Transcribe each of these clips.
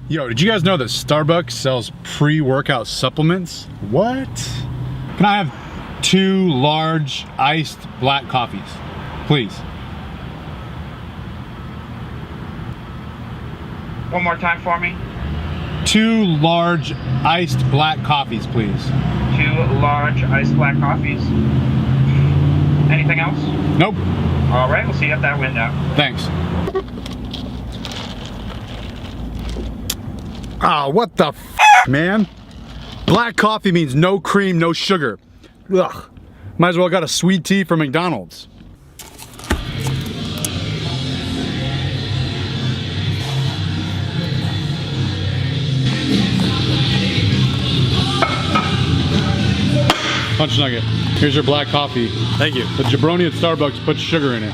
Yo, did you guys know that Starbucks sells pre-workout supplements? What? Can I have 2 large iced black coffees, please? One more time for me. 2 large iced black coffees, please. 2 large iced black coffees. Anything else? Nope. All right, we'll see you at that window. Thanks. Ah, what the f, man? Black coffee means no cream, no sugar. Ugh. Might as well got a sweet tea from McDonald's. Punch nugget. Here's your black coffee. Thank you. The jabroni at Starbucks puts sugar in it.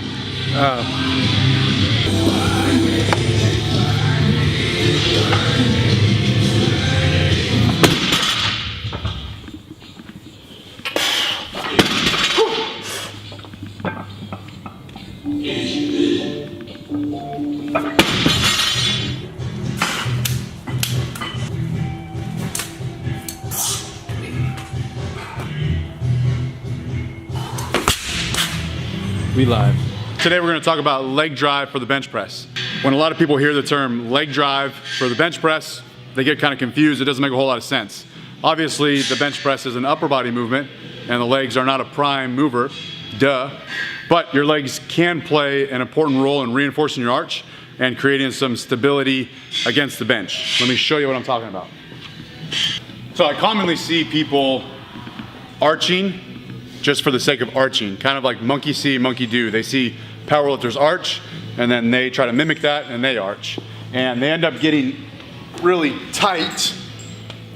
We live. Today we're going to talk about leg drive for the bench press. When a lot of people hear the term leg drive for the bench press, they get kind of confused. It doesn't make a whole lot of sense. Obviously, the bench press is an upper body movement and the legs are not a prime mover, duh. But your legs can play an important role in reinforcing your arch and creating some stability against the bench. Let me show you what I'm talking about. So I commonly see people arching just for the sake of arching, kind of like monkey see, monkey do. They see powerlifters arch, and then they try to mimic that, and they arch. And they end up getting really tight,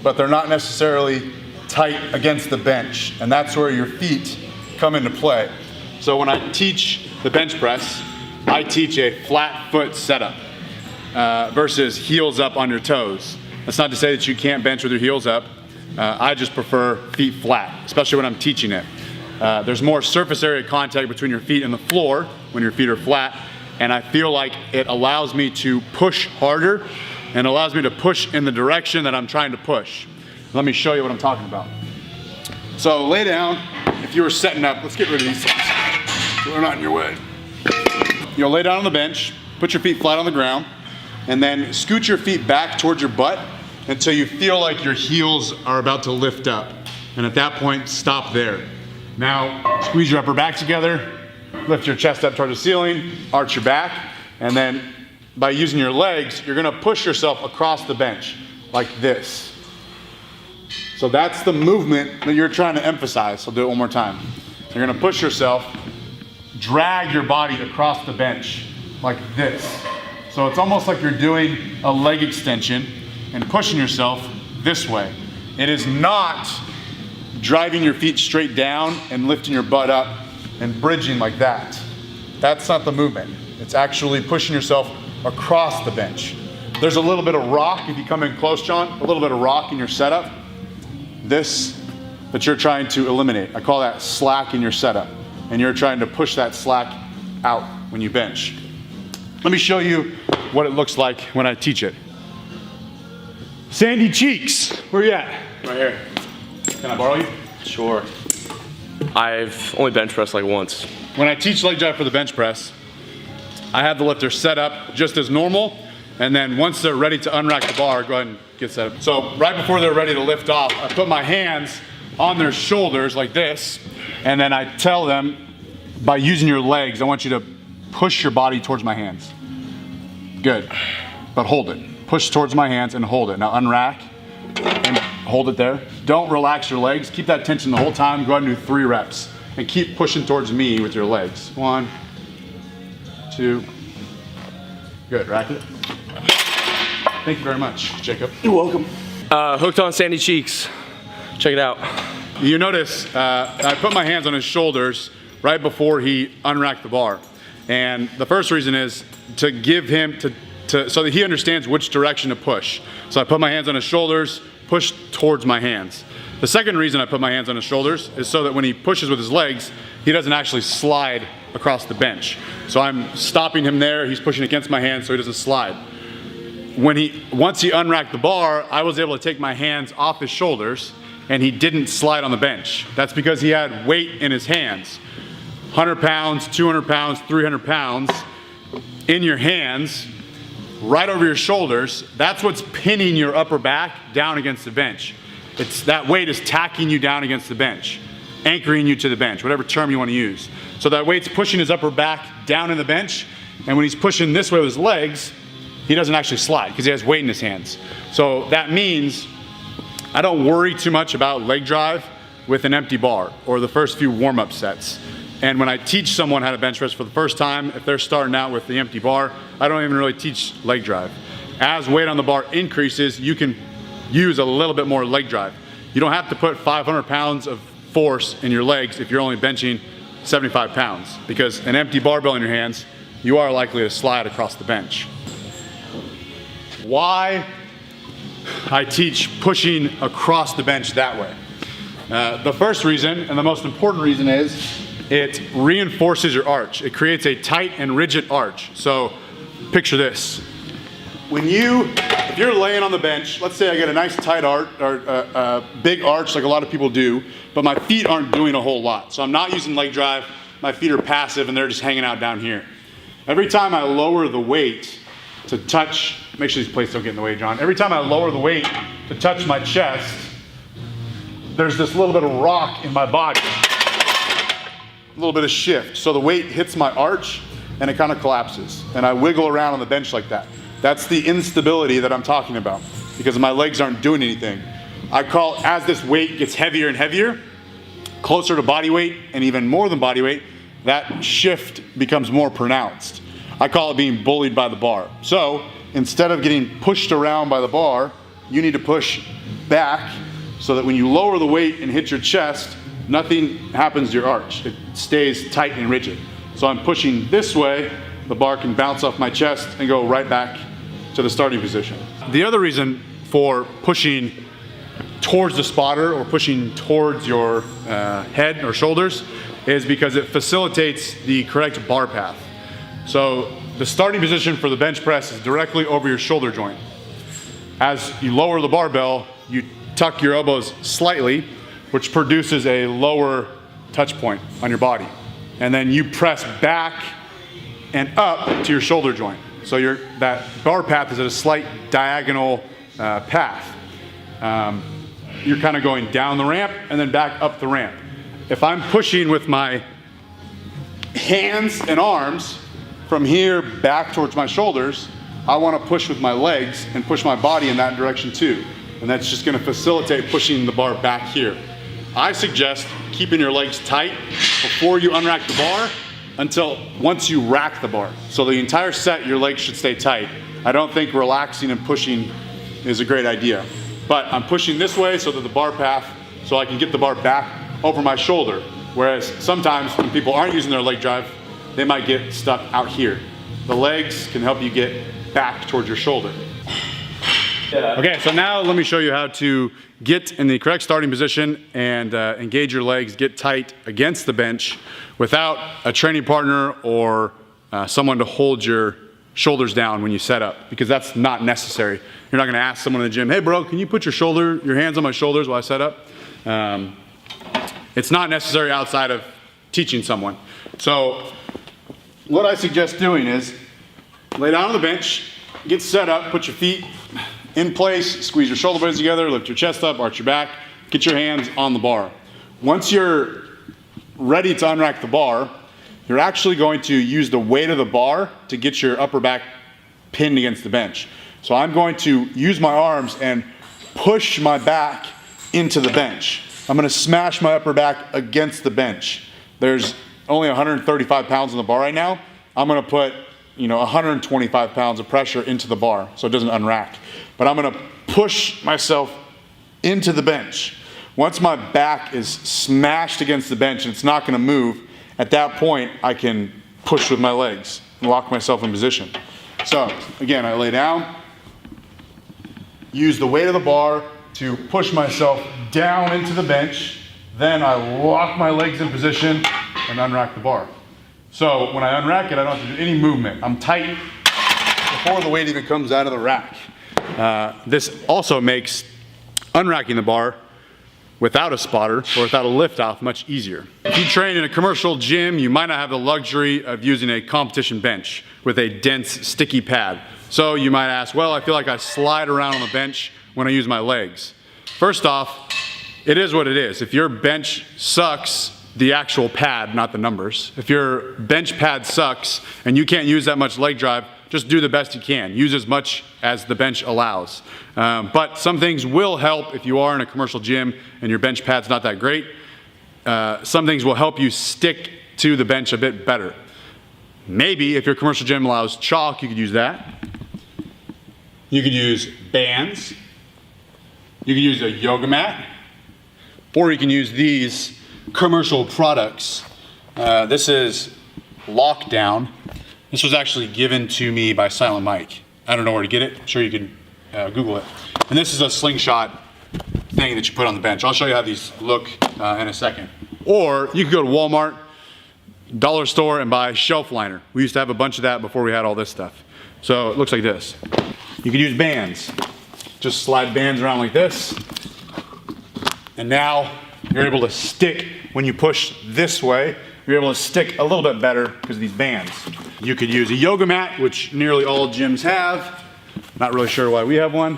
but they're not necessarily tight against the bench. And that's where your feet come into play. So when I teach the bench press, I teach a flat foot setup versus heels up on your toes. That's not to say that you can't bench with your heels up. I just prefer feet flat, especially when I'm teaching it. There's more surface area contact between your feet and the floor when your feet are flat, and I feel like it allows me to push harder and allows me to push in the direction that I'm trying to push. Let me show you what I'm talking about. So lay down. If you were setting up, let's get rid of these things so they're not in your way. You'll lay down on the bench, put your feet flat on the ground, and then scoot your feet back towards your butt until you feel like your heels are about to lift up. And at that point, stop there. Now, squeeze your upper back together, lift your chest up towards the ceiling, arch your back, and then by using your legs, you're gonna push yourself across the bench, like this. So that's the movement that you're trying to emphasize. I'll do it one more time. You're gonna push yourself, drag your body across the bench, like this. So it's almost like you're doing a leg extension and pushing yourself this way. It is not driving your feet straight down and lifting your butt up and bridging like that. That's not the movement. It's actually pushing yourself across the bench. There's a little bit of rock, if you come in close, John, a little bit of rock in your setup. This that you're trying to eliminate. I call that slack in your setup. And you're trying to push that slack out when you bench. Let me show you what it looks like when I teach it. Sandy Cheeks, where you at? Right here. Can I borrow you? Sure. I've only bench pressed like once. When I teach leg drive for the bench press, I have the lifter set up just as normal, and then once they're ready to unrack the bar, go ahead and get set up. So right before they're ready to lift off, I put my hands on their shoulders like this, and then I tell them, by using your legs, I want you to push your body towards my hands. Good, but hold it. Push towards my hands and hold it. Now unrack and hold it there. Don't relax your legs. Keep that tension the whole time. Go ahead and do 3 reps. And keep pushing towards me with your legs. 1, 2. Good, rack it. Thank you very much, Jacob. You're welcome. Hooked on Sandy Cheeks. Check it out. You notice I put my hands on his shoulders right before he unracked the bar. And the first reason is to give him, so that he understands which direction to push. So I put my hands on his shoulders, push towards my hands. The second reason I put my hands on his shoulders is so that when he pushes with his legs, he doesn't actually slide across the bench. So I'm stopping him there, he's pushing against my hands so he doesn't slide. once he unracked the bar, I was able to take my hands off his shoulders and he didn't slide on the bench. That's because he had weight in his hands. 100 pounds, 200 pounds, 300 pounds in your hands, right over your shoulders. That's what's pinning your upper back down against the bench. That weight is tacking you down against the bench, anchoring you to the bench, whatever term you want to use. So that weight's pushing his upper back down in the bench, and when he's pushing this way with his legs, he doesn't actually slide because he has weight in his hands. So that means I don't worry too much about leg drive with an empty bar or the first few warm-up sets. And when I teach someone how to bench press for the first time, if they're starting out with the empty bar, I don't even really teach leg drive. As weight on the bar increases, you can use a little bit more leg drive. You don't have to put 500 pounds of force in your legs if you're only benching 75 pounds, because an empty barbell in your hands, you are likely to slide across the bench. Why I teach pushing across the bench that way. The first reason, and the most important reason, is it reinforces your arch. It creates a tight and rigid arch. So picture this. If you're laying on the bench, let's say I get a nice tight arch, or a big arch like a lot of people do, but my feet aren't doing a whole lot. So I'm not using leg drive, my feet are passive and they're just hanging out down here. Every time I lower the weight to touch, make sure these plates don't get in the way, John. Every time I lower the weight to touch my chest, there's this little bit of rock in my body. A little bit of shift. So the weight hits my arch and it kind of collapses. And I wiggle around on the bench like that. That's the instability that I'm talking about because my legs aren't doing anything. I call, as this weight gets heavier and heavier, closer to body weight and even more than body weight, that shift becomes more pronounced. I call it being bullied by the bar. So instead of getting pushed around by the bar, you need to push back so that when you lower the weight and hit your chest, nothing happens to your arch. It stays tight and rigid. So I'm pushing this way, the bar can bounce off my chest and go right back to the starting position. The other reason for pushing towards the spotter or pushing towards your head or shoulders is because it facilitates the correct bar path. So the starting position for the bench press is directly over your shoulder joint. As you lower the barbell, you tuck your elbows slightly, which produces a lower touch point on your body. And then you press back and up to your shoulder joint. So that bar path is at a slight diagonal path. You're kind of going down the ramp and then back up the ramp. If I'm pushing with my hands and arms from here back towards my shoulders, I want to push with my legs and push my body in that direction too. And that's just going to facilitate pushing the bar back here. I suggest keeping your legs tight before you unrack the bar until once you rack the bar. So the entire set, your legs should stay tight. I don't think relaxing and pushing is a great idea. But I'm pushing this way so that the bar path, so I can get the bar back over my shoulder. Whereas sometimes when people aren't using their leg drive, they might get stuck out here. The legs can help you get back towards your shoulder. Okay, so now let me show you how to get in the correct starting position and engage your legs, get tight against the bench without a training partner or someone to hold your shoulders down when you set up, because that's not necessary. You're not gonna ask someone in the gym, hey bro, can you put your hands on my shoulders while I set up? It's not necessary outside of teaching someone. So what I suggest doing is lay down on the bench, get set up, put your feet in place, squeeze your shoulder blades together, lift your chest up, arch your back, get your hands on the bar. Once you're ready to unrack the bar, you're actually going to use the weight of the bar to get your upper back pinned against the bench. So I'm going to use my arms and push my back into the bench. I'm gonna smash my upper back against the bench. There's only 135 pounds on the bar right now. I'm gonna put 125 pounds of pressure into the bar so it doesn't unrack. But I'm gonna push myself into the bench. Once my back is smashed against the bench and it's not gonna move, at that point I can push with my legs and lock myself in position. So again, I lay down, use the weight of the bar to push myself down into the bench, then I lock my legs in position and unrack the bar. So when I unrack it, I don't have to do any movement. I'm tight. If before the weight even comes out of the rack. This also makes unracking the bar without a spotter or without a lift off much easier. If you train in a commercial gym, you might not have the luxury of using a competition bench with a dense, sticky pad. So you might ask, well, I feel like I slide around on the bench when I use my legs. First off, it is what it is. If your bench sucks, the actual pad, not the numbers. If your bench pad sucks and you can't use that much leg drive, just do the best you can. Use as much as the bench allows. But some things will help if you are in a commercial gym and your bench pad's not that great. Some things will help you stick to the bench a bit better. Maybe if your commercial gym allows chalk, you could use that. You could use bands. You could use a yoga mat. Or you can use these commercial products. This is Lockdown. This was actually given to me by Silent Mike. I don't know where to get it. I'm sure you can Google it. And this is a slingshot thing that you put on the bench. I'll show you how these look in a second. Or you could go to Walmart, dollar store, and buy shelf liner. We used to have a bunch of that before we had all this stuff. So it looks like this. You could use bands. Just slide bands around like this. And now you're able to stick when you push this way. You're able to stick a little bit better because of these bands. You could use a yoga mat, which nearly all gyms have. Not really sure why we have one.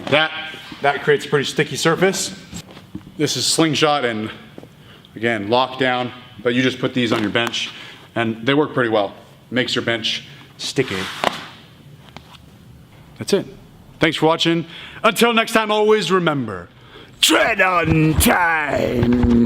That creates a pretty sticky surface. This is slingshot and, again, Lockdown, but you just put these on your bench and they work pretty well. Makes your bench sticky. That's it. Thanks for watching. Until next time, always remember, tread on time.